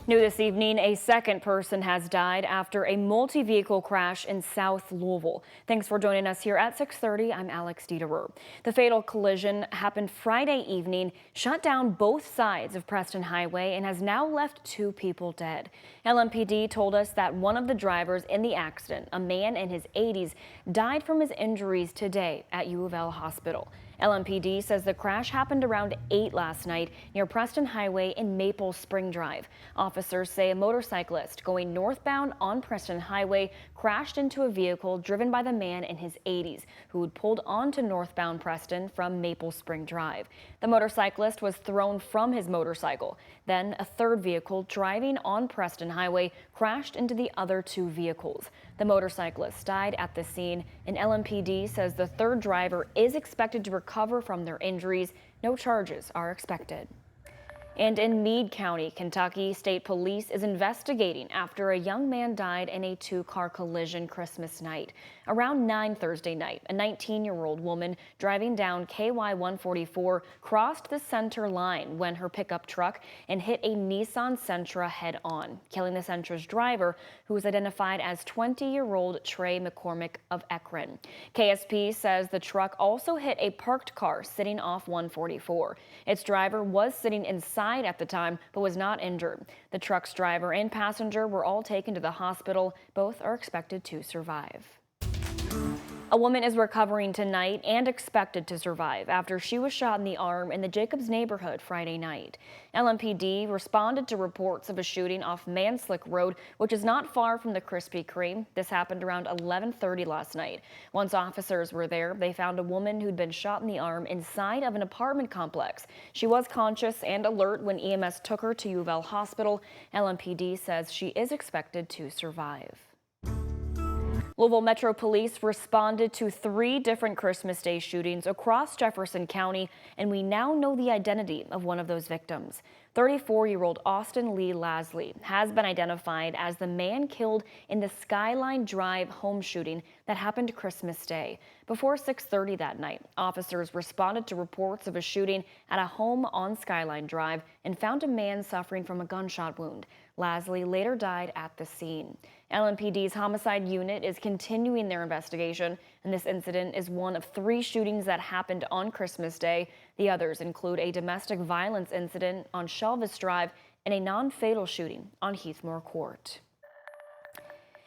New this evening, a second person has died after a multi-vehicle crash in South Louisville. Thanks for joining us here at 6:30. I'm Alex Dieterer. The fatal collision happened Friday evening, shut down both sides of Preston Highway, and has now left 2 people dead. LMPD told us that one of the drivers in the accident, a man in his 80s, died from his injuries today at Louisville Hospital. LMPD says the crash happened around 8 last night near Preston Highway in Maple Spring Drive. Officers say a motorcyclist going northbound on Preston Highway crashed into a vehicle driven by the man in his 80s who had pulled onto northbound Preston from Maple Spring Drive. The motorcyclist was thrown from his motorcycle. Then a third vehicle driving on Preston Highway crashed into the other 2 vehicles. The motorcyclist died at the scene, and LMPD says the third driver is expected to recover from their injuries. No charges are expected. And in Meade County, Kentucky, State Police is investigating after a young man died in a 2-car collision Christmas night. Around 9 Thursday night, a 19-year-old woman driving down KY 144 crossed the center line when her pickup truck and hit a Nissan Sentra head-on, killing the Sentra's driver, who was identified as 20-year-old Trey McCormick of Ekron. KSP says the truck also hit a parked car sitting off 144. Its driver was sitting inside at the time but was not injured. The truck's driver and passenger were all taken to the hospital. Both are expected to survive. A woman is recovering tonight and expected to survive after she was shot in the arm in the Jacobs neighborhood Friday night. LMPD responded to reports of a shooting off Manslick Road, which is not far from the Krispy Kreme. This happened around 11:30 last night. Once officers were there, they found a woman who'd been shot in the arm inside of an apartment complex. She was conscious and alert when EMS took her to Louisville Hospital. LMPD says she is expected to survive. Louisville Metro Police responded to 3 different Christmas Day shootings across Jefferson County, and we now know the identity of one of those victims. 34-year-old Austin Lee Lasley has been identified as the man killed in the Skyline Drive home shooting that happened Christmas Day. Before 6:30 that night, officers responded to reports of a shooting at a home on Skyline Drive and found a man suffering from a gunshot wound. Lasley later died at the scene. LMPD's homicide unit is continuing their investigation, and this incident is one of 3 shootings that happened on Christmas Day. The others include a domestic violence incident on Shelvis Drive and a non-fatal shooting on Heathmore Court.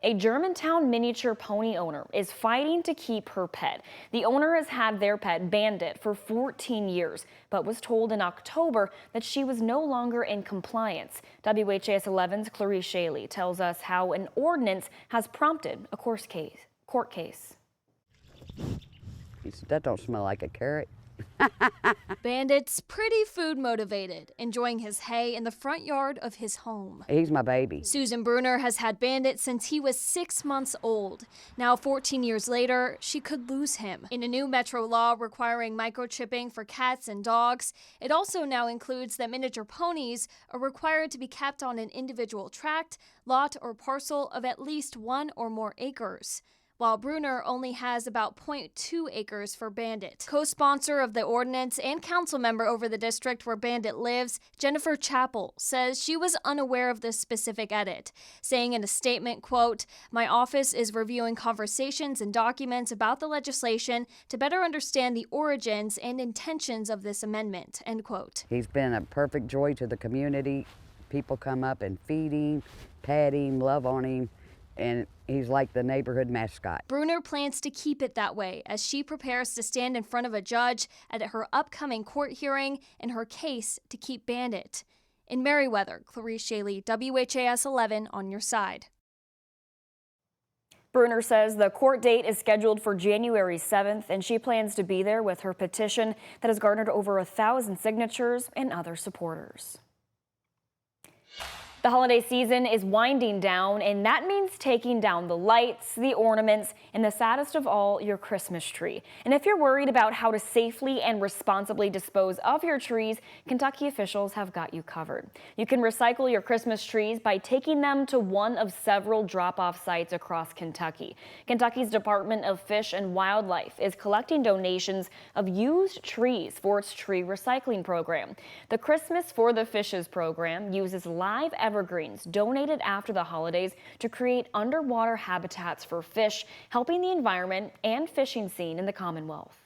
A Germantown miniature pony owner is fighting to keep her pet. The owner has had their pet Bandit for 14 years, but was told in October that she was no longer in compliance. WHAS11's Clarice Shaley tells us how an ordinance has prompted a court case. He said, "That don't smell like a carrot." Bandit's pretty food motivated, enjoying his hay in the front yard of his home. He's my baby. Susan Bruner has had Bandit since he was 6 months old. Now, 14 years later, she could lose him. In a new Metro law requiring microchipping for cats and dogs, it also now includes that miniature ponies are required to be kept on an individual tract, lot, or parcel of at least 1 or more acres. While Bruner only has about 0.2 acres for Bandit. Co-sponsor of the ordinance and council member over the district where Bandit lives, Jennifer Chappell, says she was unaware of this specific edit, saying in a statement, quote, "My office is reviewing conversations and documents about the legislation to better understand the origins and intentions of this amendment," end quote. He's been a perfect joy to the community. People come up and feed him, pet him, love on him, and he's like the neighborhood mascot. Bruner plans to keep it that way as she prepares to stand in front of a judge at her upcoming court hearing in her case to keep Bandit. In Meriwether, Clarice Shaley, WHAS 11 on your side. Bruner says the court date is scheduled for January 7th, and she plans to be there with her petition that has garnered over 1,000 signatures and other supporters. The holiday season is winding down, and that means taking down the lights, the ornaments, and the saddest of all, your Christmas tree. And if you're worried about how to safely and responsibly dispose of your trees, Kentucky officials have got you covered. You can recycle your Christmas trees by taking them to one of several drop-off sites across Kentucky. Kentucky's Department of Fish and Wildlife is collecting donations of used trees for its tree recycling program. The Christmas for the Fishes program uses live evergreens donated after the holidays to create underwater habitats for fish, helping the environment and fishing scene in the Commonwealth.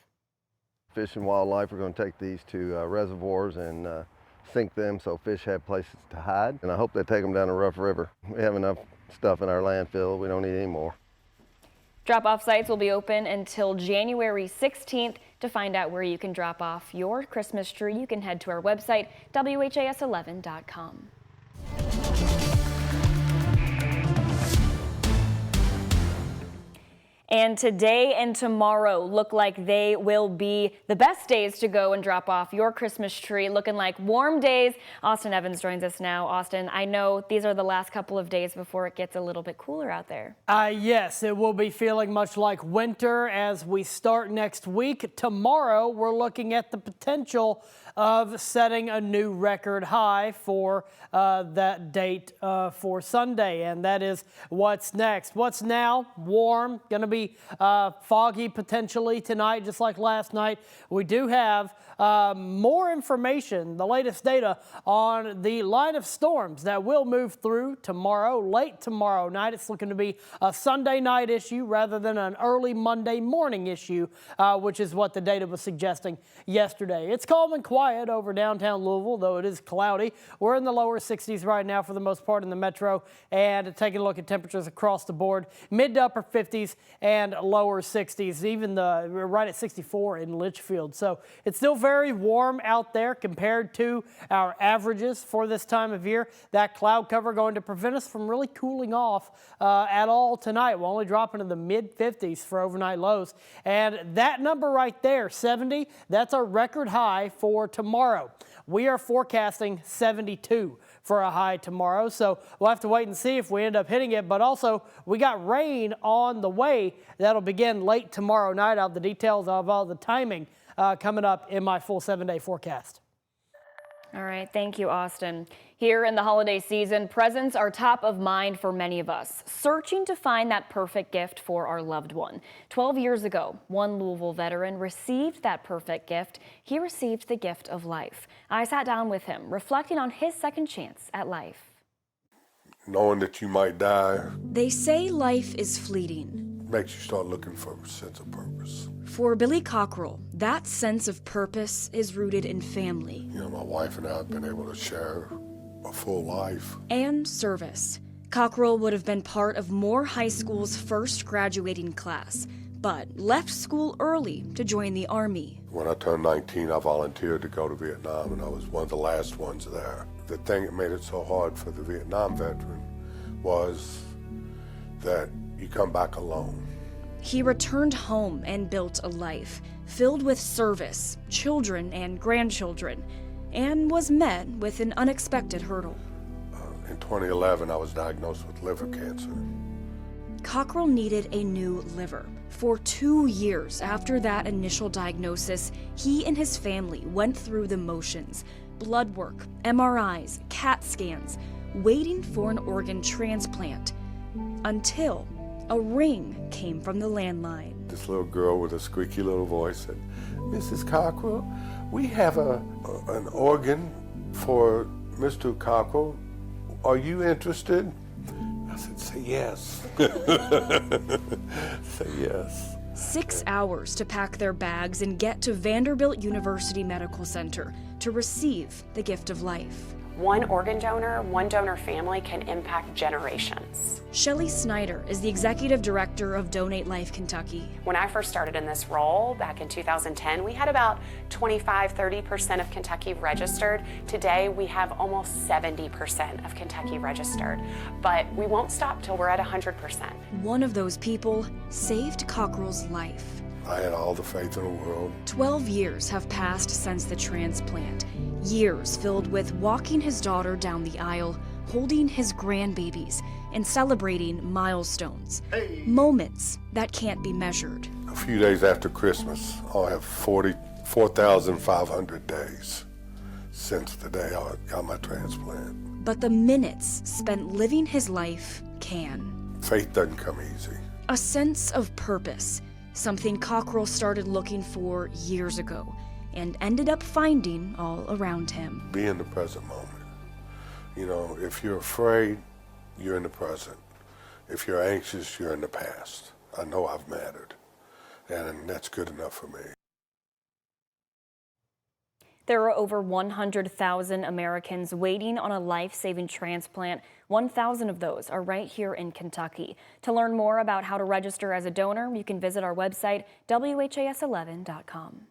Fish and Wildlife are going to take these to reservoirs and sink them so fish have places to hide. And I hope they take them down the Rough River. We have enough stuff in our landfill. We don't need any more. Drop-off sites will be open until January 16th. To find out where you can drop off your Christmas tree, you can head to our website, WHAS11.com. And today and tomorrow look like they will be the best days to go and drop off your Christmas tree, looking like warm days. Austin Evans joins us now. Austin, I know these are the last couple of days before it gets a little bit cooler out there. Yes, it will be feeling much like winter as we start next week. Tomorrow, we're looking at the potential of setting a new record high for that date for Sunday, and that is what's next. What's now warm, going to be foggy potentially tonight, just like last night. We do have more information, the latest data on the line of storms that will move through tomorrow, late tomorrow night. It's looking to be a Sunday night issue rather than an early Monday morning issue, which is what the data was suggesting yesterday. It's calm and quiet over downtown Louisville, though it is cloudy. We're in the lower 60s right now for the most part in the metro, and taking a look at temperatures across the board, mid to upper 50s and lower 60s, even we're right at 64 in Litchfield. So it's still very warm out there compared to our averages for this time of year. That cloud cover going to prevent us from really cooling off at all tonight. We'll only drop into the mid 50s for overnight lows. And that number right there, 70, that's a record high for tomorrow. We are forecasting 72 for a high tomorrow, so we'll have to wait and see if we end up hitting it. But also, we got rain on the way that'll begin late tomorrow night. I'll have the details of all the timing coming up in my full 7-day forecast. All right, thank you, Austin. Here in the holiday season, presents are top of mind for many of us, searching to find that perfect gift for our loved one. 12 years ago, one Louisville veteran received that perfect gift. He received the gift of life. I sat down with him, reflecting on his second chance at life. Knowing that you might die. They say life is fleeting. Makes you start looking for a sense of purpose. For Billy Cockrell, that sense of purpose is rooted in family. You know, my wife and I have been able to share a full life. And service. Cockrell would have been part of Moore High School's first graduating class, but left school early to join the Army. When I turned 19, I volunteered to go to Vietnam, and I was one of the last ones there. The thing that made it so hard for the Vietnam veteran was that you come back alone. He returned home and built a life filled with service, children and grandchildren, and was met with an unexpected hurdle. In 2011, I was diagnosed with liver cancer. Cockrell needed a new liver. For 2 years after that initial diagnosis, he and his family went through the motions: blood work, MRIs, CAT scans, waiting for an organ transplant, until a ring came from the landline. This little girl with a squeaky little voice said, "Mrs. Cockrell, we have an organ for Mr. Cockrell. Are you interested?" I said, "Say yes." Say yes. 6 hours to pack their bags and get to Vanderbilt University Medical Center to receive the gift of life. One organ donor, one donor family can impact generations. Shelley Snyder is the executive director of Donate Life Kentucky. When I first started in this role back in 2010, we had about 25-30% of Kentucky registered. Today, we have almost 70% of Kentucky registered, but we won't stop till we're at 100%. One of those people saved Cockrell's life. I had all the faith in the world. 12 years have passed since the transplant. Years filled with walking his daughter down the aisle, holding his grandbabies, and celebrating milestones. Moments that can't be measured. A few days after Christmas, I'll have 44,500 days since the day I got my transplant. But the minutes spent living his life can. Faith doesn't come easy. A sense of purpose, something Cockrell started looking for years ago and ended up finding all around him. Be in the present moment. You know, if you're afraid, you're in the present. If you're anxious, you're in the past. I know I've mattered, and that's good enough for me. There are over 100,000 Americans waiting on a life-saving transplant. 1,000 of those are right here in Kentucky. To learn more about how to register as a donor, you can visit our website, WHAS11.com.